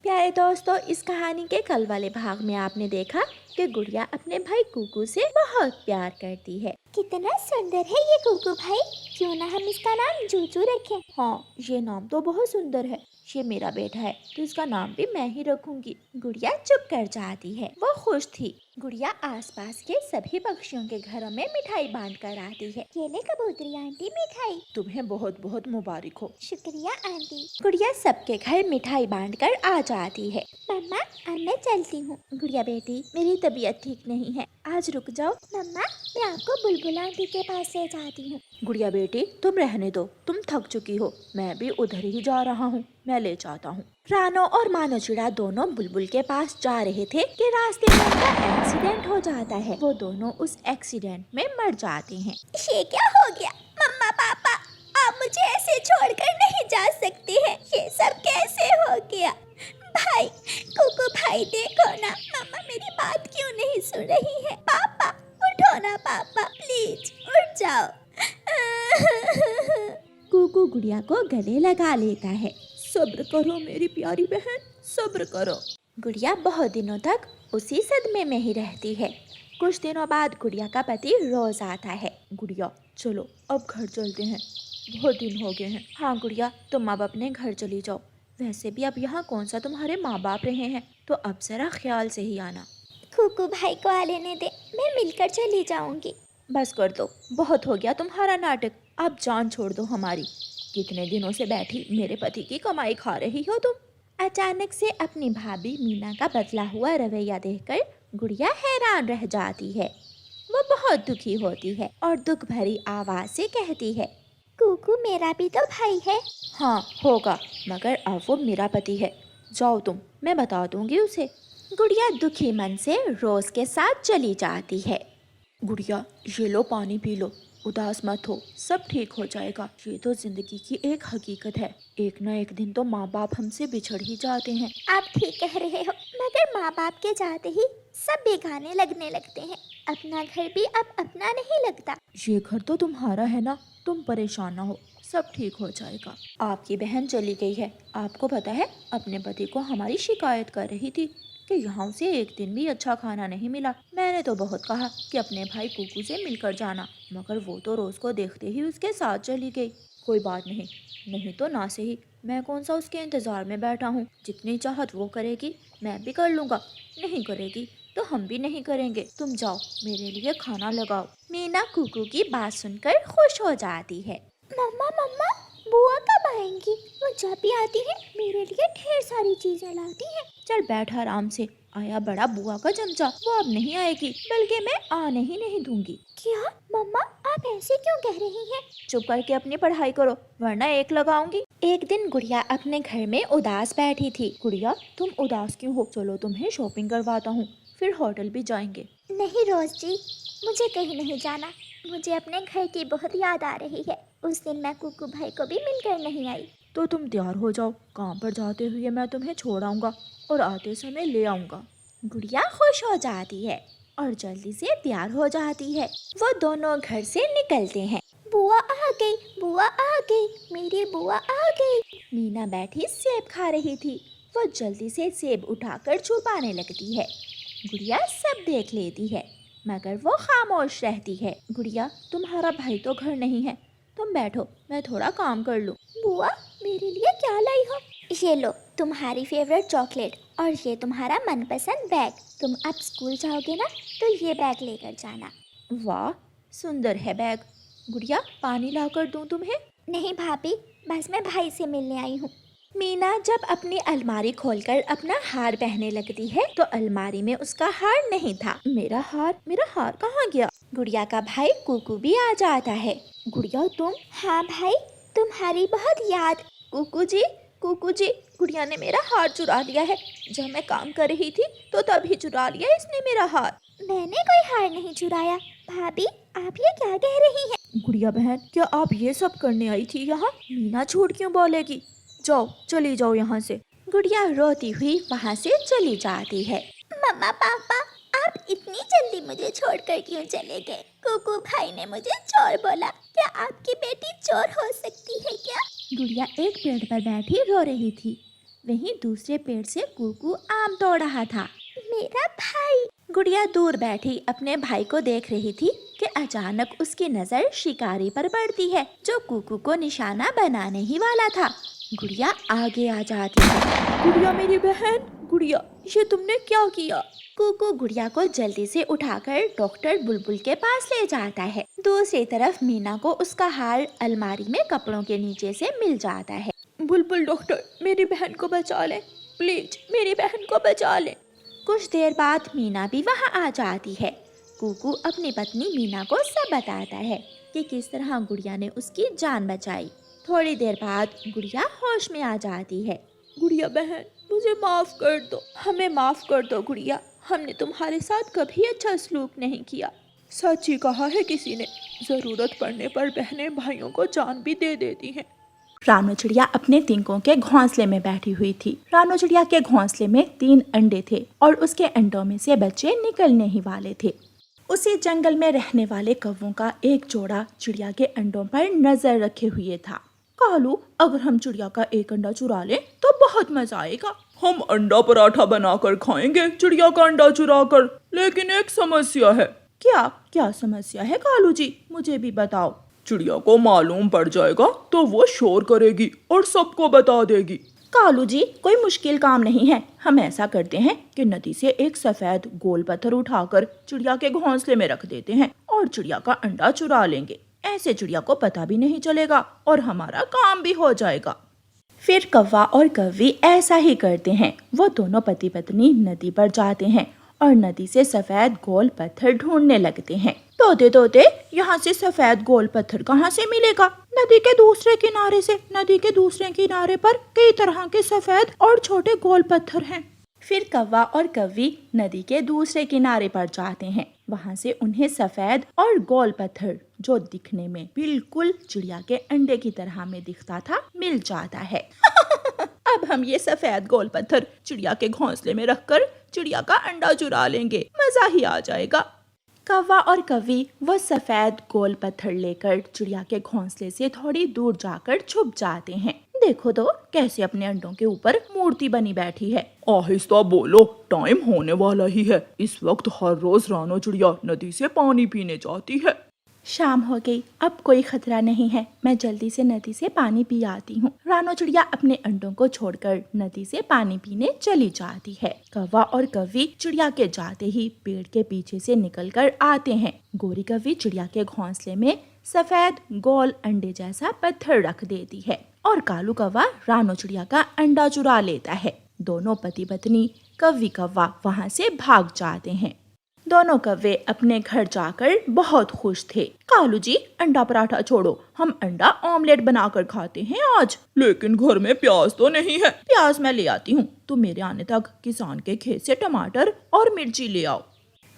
प्यारे दोस्तों, इस कहानी के कल वाले भाग में आपने देखा कि गुड़िया अपने भाई कुकू से बहुत प्यार करती है। कितना सुंदर है ये कुकू भाई, क्यों ना हम इसका नाम जूजू रखें। हाँ, ये नाम तो बहुत सुंदर है। ये मेरा बेटा है तो इसका नाम भी मैं ही रखूंगी। गुड़िया चुप कर जाती है। वो खुश थी। गुड़िया आसपास के सभी पक्षियों के घरों में मिठाई बांट कर आती है। ये ले कबूतरी आंटी मिठाई। तुम्हें बहुत बहुत मुबारक हो। शुक्रिया आंटी। गुड़िया सबके घर मिठाई बांट कर आ जाती है। मम्मा अब मैं चलती हूँ। गुड़िया बेटी, मेरी तबीयत ठीक नहीं है, आज रुक जाओ। मम्मा मैं आपको बुलबुल आंटी के पास ले जाती हूँ। गुड़िया बेटी, तुम रहने दो, तुम थक चुकी हो, मैं भी उधर ही जा रहा हूँ, मैं ले जाता हूँ। रानो और मानो चिड़ा दोनों बुलबुल के पास जा रहे थे कि रास्ते में उनका एक्सीडेंट हो जाता है। वो दोनों उस एक्सीडेंट में मर जाते हैं। ये क्या हो गया? मम्मा पापा, आप मुझे ऐसे छोड़कर नहीं जा सकते हैं। ये सब कैसे हो गया? भाई कुकू भाई, देखो ना, मम्मा मेरी बात क्यों नहीं सुन रही है। पापा उठो ना, पापा प्लीज उठ जाओ। कुकू गुड़िया को गले लगा लेता है। सब्र करो मेरी प्यारी बहन, सब्र करो। गुड़िया बहुत दिनों तक उसी सदमे में ही रहती है। कुछ दिनों बाद गुड़िया का पति रोज आता है। गुड़िया चलो अब घर चलते हैं, बहुत दिन हो गए हैं। हाँ गुड़िया, तुम अब अपने घर चली जाओ। वैसे भी अब यहाँ कौन सा तुम्हारे माँ बाप रहे हैं, तो अब जरा ख्याल से ही आना। कुकू भाई को आ लेने दे, मैं मिलकर चली जाऊंगी। बस कर दो, बहुत हो गया तुम्हारा नाटक, अब जान छोड़ दो हमारी। कितने दिनों से बैठी मेरे पति की कमाई खा रही हो तुम। अचानक से अपनी भाभी मीना का बदला हुआ रवैया देखकर गुड़िया हैरान रह जाती है। वो बहुत दुखी होती है और दुख भरी आवाज से कहती है, कुकू मेरा भी तो भाई है। हाँ होगा, मगर अब वो मेरा पति है। जाओ तुम, मैं बता दूंगी उसे। गुड़िया दुखी मन से रोज के साथ चली जाती है। गुड़िया ये लो पानी पी लो, उदास मत हो, सब ठीक हो जाएगा। ये तो जिंदगी की एक हकीकत है, एक न एक दिन तो माँ बाप हमसे बिछड़ ही जाते हैं। आप ठीक कह रहे हो, मगर माँ बाप के जाते ही सब बेगाने लगने लगते हैं। अपना घर भी अब अपना नहीं लगता। ये घर तो तुम्हारा है ना, तुम परेशान ना हो, सब ठीक हो जाएगा। आपकी बहन चली गई है, आपको पता है, अपने पति को हमारी शिकायत कर रही थी कि यहाँ उसे एक दिन भी अच्छा खाना नहीं मिला। मैंने तो बहुत कहा कि अपने भाई कुकू से मिलकर जाना, मगर वो तो रोज को देखते ही उसके साथ चली गई। कोई बात नहीं, नहीं तो ना सही, मैं कौन सा उसके इंतजार में बैठा हूँ। जितनी चाहत वो करेगी मैं भी कर लूँगा, नहीं करेगी तो हम भी नहीं करेंगे। तुम जाओ, मेरे लिए खाना लगाओ। मीना कुकू की बात सुनकर खुश हो जाती है। मम्मा मम्मा, बुआ कब आएंगी? वो जब भी आती है मेरे लिए ढेर सारी चीजें लाती है। चल बैठ आराम से, आया बड़ा बुआ का चमचा, वो अब नहीं आएगी, बल्कि मैं आने ही नहीं दूंगी। क्या मम्मा, आप ऐसे क्यों कह रही हैं? चुप करके अपनी पढ़ाई करो, वरना एक लगाऊंगी। एक दिन गुड़िया अपने घर में उदास बैठी थी। गुड़िया तुम उदास क्यों हो? चलो तुम्हें शॉपिंग करवाता हूँ, फिर होटल भी जाएंगे। नहीं रोज जी, मुझे कहीं नहीं जाना। मुझे अपने घर की बहुत याद आ रही है। उस दिन मैं कुकू भाई को भी मिलकर नहीं आई। तो तुम तैयार हो जाओ, काम पर जाते हुए मैं तुम्हें छोड़ आऊंगा और आते समय ले आऊंगा। गुड़िया खुश हो जाती है और जल्दी से तैयार हो जाती है। वो दोनों घर से निकलते हैं। बुआ आ गई, बुआ आ गई, मेरी बुआ आ गई। मीना बैठी सेब खा रही थी। वो जल्दी से सेब उठाकर छुपाने लगती है। गुड़िया सब देख लेती है, मगर वो खामोश रहती है। गुड़िया तुम्हारा भाई तो घर नहीं है, तुम बैठो, मैं थोड़ा काम कर लूँ। बुआ मेरे लिए क्या लाई हो? ये लो तुम्हारी फेवरेट चॉकलेट और ये तुम्हारा मनपसंद बैग। तुम अब स्कूल जाओगे ना, तो ये बैग लेकर जाना। वाह सुंदर है बैग। गुड़िया पानी लाकर दूं तुम्हें? नहीं भाभी, बस मैं भाई से मिलने आई हूँ। मीना जब अपनी अलमारी खोलकर अपना हार पहनने लगती है तो अलमारी में उसका हार नहीं था। मेरा हार कहाँ गया? गुड़िया का भाई कुकू भी आ जाता है। गुड़िया तुम? हाँ भाई, तुम्हारी बहुत याद। कुकू जी, कुकू जी, गुड़िया ने मेरा हार चुरा लिया है। जब मैं काम कर रही थी तो तभी चुरा लिया इसने मेरा हार। मैंने कोई हार नहीं चुराया। भाभी आप ये क्या कह रही हैं? गुड़िया बहन, क्या आप ये सब करने आई थी यहाँ? मीना झूठ क्यों बोलेगी? जाओ, चली जाओ यहाँ से। गुड़िया रोती हुई वहाँ से चली जाती है। मम्मा पापा, आप इतनी जल्दी मुझे छोड़कर क्यों चले गए? कुकू भाई ने मुझे चोर बोला। क्या आपकी बेटी चोर हो सकती है क्या? गुड़िया एक पेड़ पर बैठी रो रही थी। वहीं दूसरे पेड़ से कुकू आम तोड़ रहा था। मेरा भाई। गुड़िया दूर बैठी अपने भाई को देख रही थी कि अचानक उसकी नजर शिकारी पर पड़ती है जो कुकू को निशाना बनाने ही वाला था। गुड़िया आगे आ जाती है। गुड़िया मेरी बहन, गुड़िया ये तुमने क्या किया? कुकू गुड़िया को जल्दी से उठाकर डॉक्टर बुलबुल के पास ले जाता है। दूसरी तरफ मीना को उसका हार अलमारी में कपड़ों के नीचे से मिल जाता है। बुलबुल डॉक्टर मेरी बहन को बचा ले, प्लीज मेरी बहन को बचा ले। कुछ देर बाद मीना भी वहाँ आ जाती है। कुकू अपनी पत्नी मीना को सब बताता है कि किस तरह गुड़िया ने उसकी जान बचाई। थोड़ी देर बाद गुड़िया होश में आ जाती है। गुड़िया बहन मुझे माफ कर दो, हमें माफ कर दो गुड़िया, हमने तुम्हारे साथ कभी अच्छा सलूक नहीं किया। सच ही कहा है किसी ने, जरूरत पड़ने पर बहनें भाइयों को जान भी दे देती हैं। रानो चिड़िया अपने तिनकों के घोंसले में बैठी हुई थी। रानो चिड़िया के घोंसले में 3 अंडे थे और उसके अंडों में से बच्चे निकलने ही वाले थे। उसी जंगल में रहने वाले कौवों का एक जोड़ा चिड़िया के अंडों पर नजर रखे हुए था। कालू, अगर हम चिड़िया का एक अंडा चुरा लें तो बहुत मजा आएगा। हम अंडा पराठा बनाकर खाएंगे चिड़िया का अंडा चुरा कर, लेकिन एक समस्या है। क्या क्या समस्या है कालू जी, मुझे भी बताओ। चिड़िया को मालूम पड़ जाएगा तो वो शोर करेगी और सबको बता देगी। कालू जी, कोई मुश्किल काम नहीं है। हम ऐसा करते हैं कि नदी से एक सफेद गोल पत्थर उठाकर चिड़िया के घोंसले में रख देते हैं और चिड़िया का अंडा चुरा लेंगे। ऐसे चिड़िया को पता भी नहीं चलेगा और हमारा काम भी हो जाएगा। फिर कौवा और कौवी ऐसा ही करते हैं। वो दोनों पति पत्नी नदी पर जाते हैं और नदी से सफेद गोल पत्थर ढूंढने लगते हैं। तोते तोते, यहाँ से सफेद गोल पत्थर कहाँ से मिलेगा? नदी के दूसरे किनारे से। नदी के दूसरे किनारे पर कई तरह के सफेद और छोटे गोल पत्थर हैं। फिर कौवा और कौवी नदी के दूसरे किनारे पर जाते हैं। वहाँ से उन्हें सफेद और गोल पत्थर, जो दिखने में बिल्कुल चिड़िया के अंडे की तरह में दिखता था, मिल जाता है। अब हम ये सफेद गोल पत्थर चिड़िया के घोंसले में रखकर चिड़िया का अंडा चुरा लेंगे, मजा ही आ जाएगा। कौवा और कौवी वो सफेद गोल पत्थर लेकर चिड़िया के घोंसले से थोड़ी दूर जाकर छुप जाते हैं। देखो तो कैसे अपने अंडों के ऊपर मूर्ति बनी बैठी है। आहिस्ता बोलो, टाइम होने वाला ही है। इस वक्त हर रोज रानो चिड़िया नदी से पानी पीने जाती है। शाम हो गई, अब कोई खतरा नहीं है। मैं जल्दी से नदी से पानी पी आती हूँ। रानो चिड़िया अपने अंडों को छोड़कर नदी से पानी पीने चली जाती है। कौवा और कौवी चिड़िया के जाते ही पेड़ के पीछे से निकलकर आते हैं। गोरी कौवी चिड़िया के घोंसले में सफेद गोल अंडे जैसा पत्थर रख देती है और कालू कौवा रानो चिड़िया का अंडा चुरा लेता है। दोनों पति पत्नी कौवी कौवा वहाँ से भाग जाते हैं। दोनों कौवे अपने घर जाकर बहुत खुश थे। कालू जी, अंडा पराठा छोड़ो, हम अंडा ऑमलेट बनाकर खाते हैं आज। लेकिन घर में प्याज तो नहीं है। प्याज मैं ले आती हूँ, तुम मेरे आने तक किसान के खेत से टमाटर और मिर्ची ले आओ।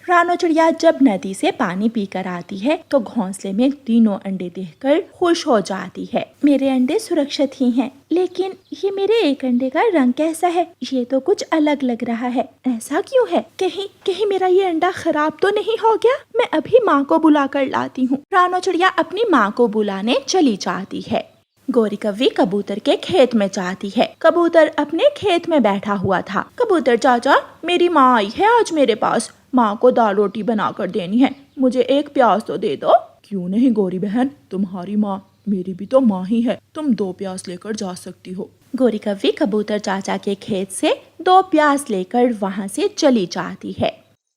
रानो चिड़िया जब नदी से पानी पीकर आती है तो घोंसले में तीनों अंडे देखकर खुश हो जाती है। मेरे अंडे सुरक्षित ही हैं, लेकिन ये मेरे एक अंडे का रंग कैसा है? ये तो कुछ अलग लग रहा है। ऐसा क्यों है? कहीं मेरा ये अंडा खराब तो नहीं हो गया? मैं अभी माँ को बुला कर लाती हूँ। रानो चिड़िया अपनी माँ को बुलाने चली जाती है। गोरी कौवी कबूतर के खेत में जाती है। कबूतर अपने खेत में बैठा हुआ था। कबूतर चाचा, मेरी माँ आई है आज मेरे पास। माँ को दाल रोटी बना कर देनी है, मुझे एक प्याज तो दे दो। क्यों नहीं गोरी बहन, तुम्हारी माँ मेरी भी तो माँ ही है, तुम 2 प्याज लेकर जा सकती हो। गोरी कौवी कबूतर चाचा के खेत से 2 प्याज लेकर वहाँ से चली जाती है।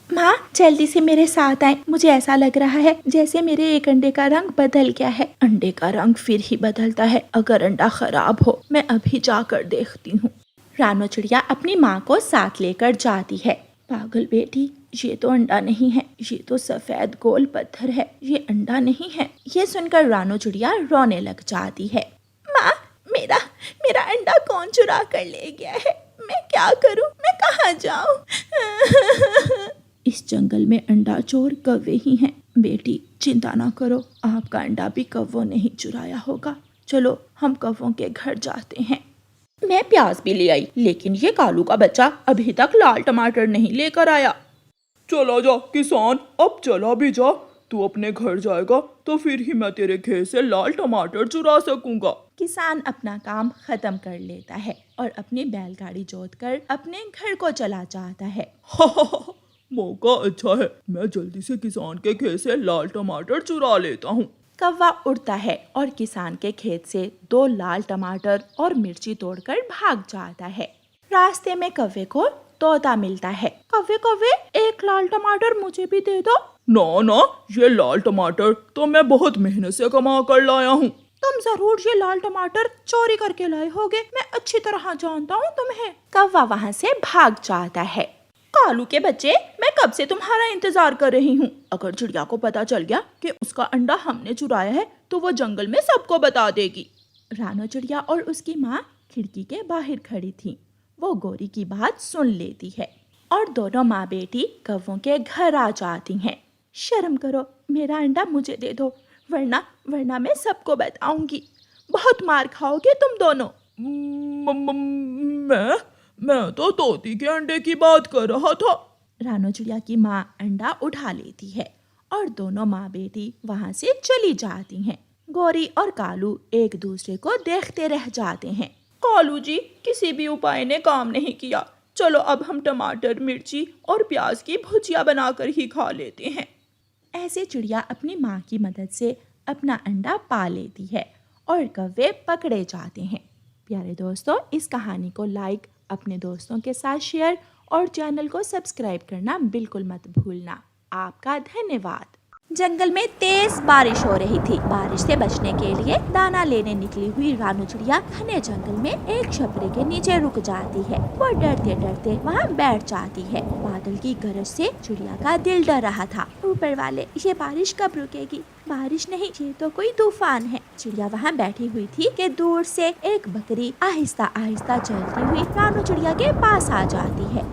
माँ, जल्दी से मेरे साथ आए, मुझे ऐसा लग रहा है जैसे मेरे एक अंडे का रंग बदल गया है। अंडे का रंग फिर ही बदलता है, अगर अंडा खराब हो। मैं अभी जाकर देखती हूँ। रानो चिड़िया अपनी माँ को साथ लेकर जाती है। पागल बेटी, ये तो अंडा नहीं है, ये तो सफेद गोल पत्थर है, ये अंडा नहीं है। ये सुनकर रानो चिड़िया रोने लग जाती है। माँ, मेरा अंडा कौन चुरा कर ले गया है? मैं क्या करूँ? मैं कहाँ जाऊँ? इस जंगल में अंडा चोर कौवे ही हैं। बेटी, चिंता ना करो, आपका अंडा भी कौवों ने ही चुराया होगा। चलो हम कौवों के घर जाते हैं। मैं प्याज भी ले आई, लेकिन ये कालू का बच्चा अभी तक लाल टमाटर नहीं लेकर आया। चला जा किसान, अब चला भी जा, तू अपने घर जाएगा तो फिर ही मैं तेरे खेत से लाल टमाटर चुरा सकूंगा। किसान अपना काम खत्म कर लेता है और अपनी बैलगाड़ी जोतकर अपने घर को चला जाता है। मौका अच्छा है, मैं जल्दी से किसान के खेत से लाल टमाटर चुरा लेता हूँ। कौवा उड़ता है और किसान के खेत से 2 लाल टमाटर और मिर्ची तोड़कर भाग जाता है। रास्ते में कौवे को तोता मिलता है। कौवे कौवे, एक लाल टमाटर मुझे भी दे दो। ना, ये लाल टमाटर तो मैं बहुत मेहनत से कमा कर लाया हूँ। तुम जरूर ये लाल टमाटर चोरी करके लाए होगे, मैं अच्छी तरह जानता हूँ तुम्हें। कौवा वहाँ से भाग जाता है। कालू के बच्चे, मैं कब से तुम्हारा इंतजार कर रही हूँ। अगर चिड़िया को पता चल गया कि उसका अंडा हमने चुराया है तो वो जंगल में सबको बता देगी। रानो चिड़िया और उसकी माँ खिड़की के बाहर खड़ी थी। वो गोरी की बात सुन लेती है और दोनों माँ बेटी कौवों के घर आ जाती हैं। शर्म करो, मेरा अंडा मुझे दे दो, वरना मैं सबको बताऊंगी। बहुत मार खाओगे तुम दोनों। मैं तो तोती के अंडे की बात कर रहा था। रानो चिड़िया की माँ अंडा उठा लेती है और दोनों माँ बेटी वहाँ से चली जाती हैं। गोरी और कालू एक दूसरे को देखते रह जाते हैं। कालू जी, किसी भी उपाय ने काम नहीं किया। चलो अब हम टमाटर, मिर्ची और प्याज की भुजिया बनाकर ही खा लेते हैं। ऐसे चिड़िया अपनी माँ की मदद से अपना अंडा पा लेती है और कौवे पकड़े जाते हैं। प्यारे दोस्तों, इस कहानी को लाइक, अपने दोस्तों के साथ शेयर और चैनल को सब्सक्राइब करना बिल्कुल मत भूलना। आपका धन्यवाद। जंगल में तेज बारिश हो रही थी। बारिश से बचने के लिए दाना लेने निकली हुई रानू चिड़िया घने जंगल में एक छपरे के नीचे रुक जाती है। वो डरते डरते वहाँ बैठ जाती है। बादल की गरज से चिड़िया का दिल डर रहा था। ऊपर वाले, ये बारिश कब रुकेगी? बारिश नहीं, ये तो कोई तूफान है। चिड़िया वहाँ बैठी हुई थी कि दूर से एक बकरी आहिस्ता आहिस्ता चलती हुई रानू चिड़िया के पास आ जाती है।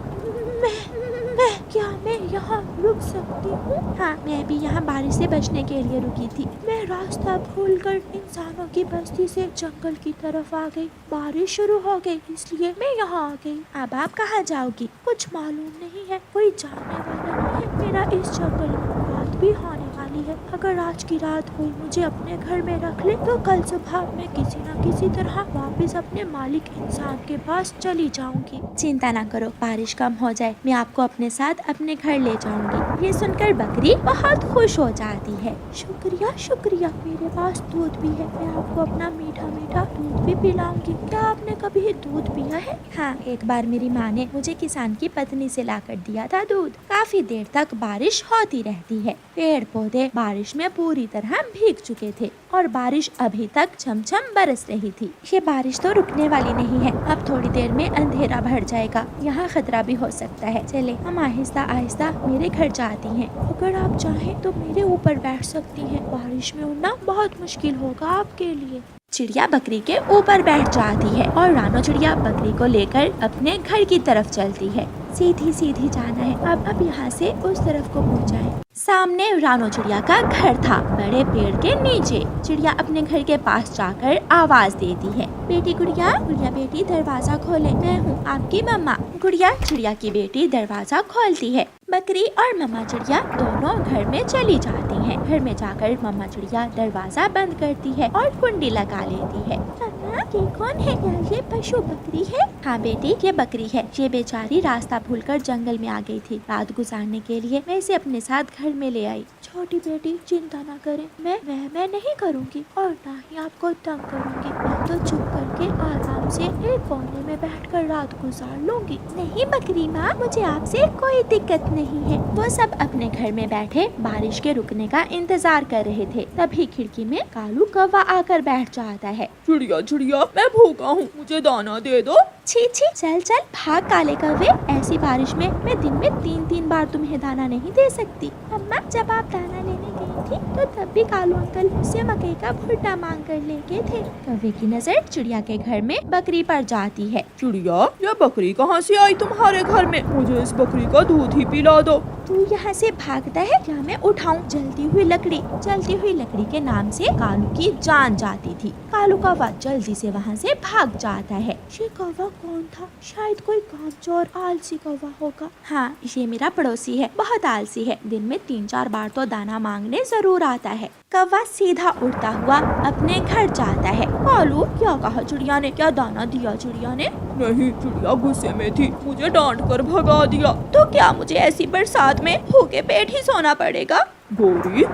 क्या मैं यहाँ रुक सकती हूँ? हाँ, मैं भी यहाँ बारिश से बचने के लिए रुकी थी। मैं रास्ता भूलकर इंसानों की बस्ती से जंगल की तरफ आ गई। बारिश शुरू हो गई, इसलिए मैं यहाँ आ गई। अब आप कहाँ जाओगी? कुछ मालूम नहीं है, कोई जानने वाला नहीं है। मेरा इस जंगल में रात भी होने वाली है। अगर आज की रात कोई मुझे अपने घर में रख ले तो कल सुबह मैं किसी न किसी तरह वापस अपने मालिक इंसान के पास चली जाऊंगी। चिंता ना करो, बारिश कम हो जाए मैं आपको अपने साथ अपने घर ले जाऊंगी। ये सुनकर बकरी बहुत खुश हो जाती है। शुक्रिया शुक्रिया, मेरे पास दूध भी है, मैं आपको अपना मीठा मीठा दूध भी पिलाऊंगी। क्या आपने कभी दूध पिया है? हाँ, एक बार मेरी माँ ने मुझे किसान की पत्नी से लाकर दिया था दूध। काफी देर तक बारिश होती रहती है। पेड़ पौधे बारिश में पूरी तरह भीग चुके थे और बारिश अभी तक छमछम बरस रही थी। ये बारिश तो रुकने वाली नहीं है। अब थोड़ी देर में अंधेरा भर जाएगा, यहाँ खतरा भी हो सकता है। चले हम आहिस्ता आहिस्ता मेरे घर जाती हैं। अगर आप चाहें तो मेरे ऊपर बैठ सकती हैं। बारिश में उड़ना बहुत मुश्किल होगा आपके लिए। चिड़िया बकरी के ऊपर बैठ जाती है और रानो चिड़िया बकरी को लेकर अपने घर की तरफ चलती है। सीधी सीधी जाना है, अब यहाँ से उस तरफ को मुड़ जाए। सामने रानो चिड़िया का घर था, बड़े पेड़ के नीचे। चिड़िया अपने घर के पास जाकर आवाज देती है, बेटी गुड़िया, गुड़िया बेटी दरवाजा खोले, मैं हूँ आपकी मम्मा। गुड़िया चिड़िया की बेटी दरवाजा खोलती है। बकरी और मम्मा चिड़िया दोनों घर में चली जाती हैं। घर में जाकर मम्मा चिड़िया दरवाजा बंद करती है और कुंडी लगा लेती है। मम्मा, ये कौन है? क्या ये पशु बकरी है? हाँ बेटी, ये बकरी है। ये बेचारी रास्ता भूलकर जंगल में आ गई थी। रात गुजारने के लिए मैं इसे अपने साथ घर में ले आई। छोटी बेटी, चिंता ना करें, मैं नहीं करूँगी और ना ही आपको तंग करूँगी। मैं तो चुप करके आराम से एक कोने में बैठकर रात गुजार लूंगी। नहीं बकरी माँ, मुझे आपसे कोई दिक्कत नहीं है। वो सब अपने घर में बैठे बारिश के रुकने का इंतजार कर रहे थे। तभी खिड़की में कालू कौवा आकर बैठ जाता है। चिड़िया चिड़िया, मैं भूखा हूँ, मुझे दाना दे दो। छी छी, चल चल भाग काले कौवे। ऐसी बारिश में मैं दिन में 3-3 बार तुम्हें दाना नहीं दे सकती। अम्मा, जब आप दाना लेने गई थी तो तब भी कालू अंकल मुझसे मकई का भुट्टा मांग कर ले गए थे। कौवे की नजर चिड़िया के घर में बकरी पर जाती है। चिड़िया, ये बकरी कहाँ से आई तुम्हारे घर में? मुझे इस बकरी का दूध ही पिला दो। तू यहाँ से भागता है क्या मैं उठाऊं जलती हुई लकड़ी के नाम से कालू की जान जाती थी। कालू कौवा जल्दी से वहाँ से भाग जाता है। ये कौवा कौन था? शायद कोई कामचोर आलसी कौवा होगा। हाँ, ये मेरा पड़ोसी है, बहुत आलसी है, दिन में 3-4 बार तो दाना मांगने जरूर आता है। कौवा सीधा उड़ता हुआ अपने घर जाता है। कालू, क्या कहा चिड़िया ने? क्या दाना दिया चिड़िया ने? नहीं, चिड़िया गुस्से में थी, मुझे डांट कर भगा दिया। तो क्या मुझे ऐसी बरसात में भूखे पेट ही सोना पड़ेगा? गोरी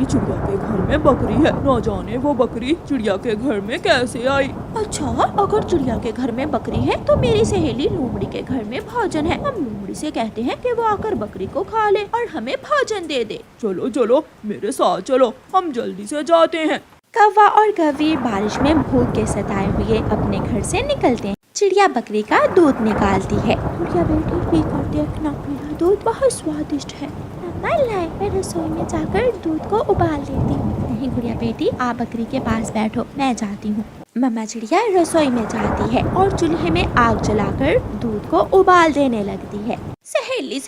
चिड़िया के घर में बकरी है, न जाने वो बकरी चिड़िया के घर में कैसे आई। अच्छा, अगर चिड़िया के घर में बकरी है तो मेरी सहेली लोमड़ी के घर में भोजन है। हम लोमड़ी से कहते हैं कि वो आकर बकरी को खा ले और हमें भोजन दे दे। चलो चलो, मेरे साथ चलो, हम जल्दी से जाते हैं। कौवा और कौवी बारिश में भूख के सताए हुए अपने घर से निकलते हैं। चिड़िया बकरी का दूध निकालती है। चिड़िया बेटी, पी कर देखना, मेरा दूध बहुत स्वादिष्ट है। मम्मा लाए, मैं रसोई में जाकर दूध को उबाल देती हूँ। नहीं गुड़िया बेटी, आप बकरी के पास बैठो, मैं जाती हूँ। मम्मा चिड़िया रसोई में जाती है और चूल्हे में आग जलाकर दूध को उबाल देने लगती है। सहेली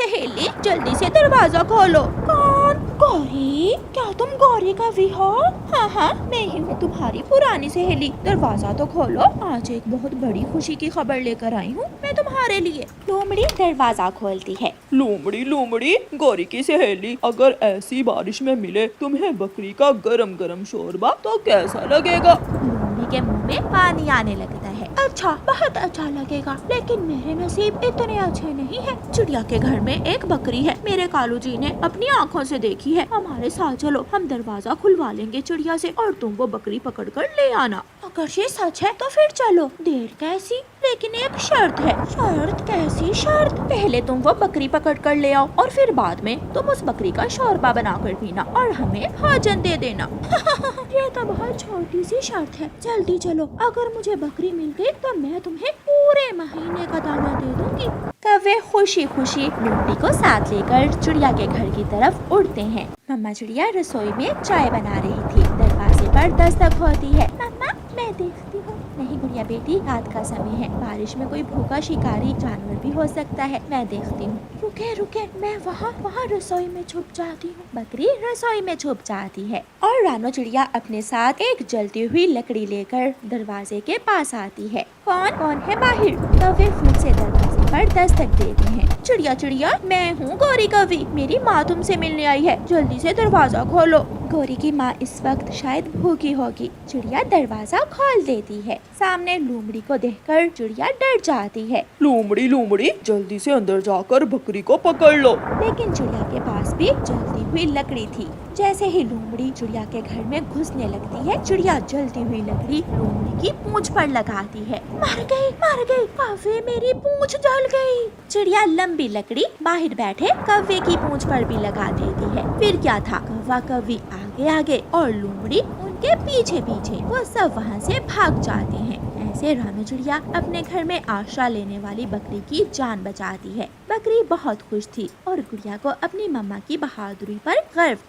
जल्दी से दरवाजा खोलो। कौन? गौरी? क्या तुम गौरी कौवी हो? हाँ, मैं ही हूँ, तुम्हारी पुरानी सहेली। दरवाजा तो खोलो, आज एक बहुत बड़ी खुशी की खबर लेकर आई हूँ मैं तुम्हारे लिए। लोमड़ी दरवाजा खोलती है। लोमड़ी, गौरी की सहेली, अगर ऐसी बारिश में मिले तुम्हें बकरी का गरम गरम शोरबा तो कैसा लगेगा? लोमड़ी के मुंह में पानी आने लगता है। अच्छा, बहुत अच्छा लगेगा, लेकिन मेरे नसीब इतने अच्छे नहीं है। चिड़िया के घर में एक बकरी है, मेरे कालू जी ने अपनी आँखों से देखी है। हमारे साथ चलो, हम दरवाजा खुलवा लेंगे चिड़िया से और तुम वो बकरी पकड़ कर ले आना। अगर ये सच है तो फिर चलो, देर कैसी, लेकिन एक शर्त है। शर्त? कैसी शर्त? पहले तुम वो बकरी पकड़ कर ले आओ और फिर बाद में तुम उस बकरी का शोरबा बना कर पीना और हमें भोजन दे देना। ये तो बहुत छोटी सी शर्त है, जल्दी चलो, अगर मुझे बकरी मिल गई तो मैं तुम्हें पूरे महीने का दाना दे दूंगी। कौवे खुशी लोमड़ी को साथ लेकर चिड़िया के घर की तरफ उड़ते हैं। मम्मा चिड़िया रसोई में चाय बना रही थी। दरवाजे पर दस्तक होती है। मम्मा, मैं देखती हूँ। नहीं गुड़िया बेटी, रात का समय है, बारिश में कोई भूखा शिकारी जानवर भी हो सकता है, मैं देखती हूँ। रुके, मैं वहाँ रसोई में छुप जाती हूँ। बकरी रसोई में छुप जाती है और रानो चिड़िया अपने साथ एक जलती हुई लकड़ी लेकर दरवाजे के पास आती है। कौन है बाहर? कौवे फिर से दरवाजे पर दस्तक देते हैं। चिड़िया, मैं हूँ गौरी कौवी, मेरी माँ तुमसे मिलने आई है, जल्दी से दरवाजा खोलो। गौरी की माँ इस वक्त शायद भूखी होगी। चिड़िया दरवाजा खोल देती है। सामने लोमड़ी को देखकर चिड़िया डर जाती है। लोमड़ी, जल्दी से अंदर जाकर बकरी को पकड़ लो। लेकिन चिड़िया के पास भी जलती हुई लकड़ी थी। जैसे ही लोमड़ी चिड़िया के घर में घुसने लगती है, चिड़िया जलती हुई लकड़ी लोमड़ी की पूंछ पर लगाती है। मर गई, कौवे मेरी पूंछ जल गई। चिड़िया लंबी लकड़ी बाहर बैठे कौवे की पूंछ पर भी लगा देती है। फिर क्या था, कौवा कौवी आगे और लोमड़ी उनके पीछे। वो सब वहाँ से भाग जाते हैं। ऐसे रानो चिड़िया अपने घर में आश्रय लेने वाली बकरी की जान बचाती है। बकरी बहुत खुश थी और गुड़िया को अपनी मम्मा की बहादुरी पर गर्व था।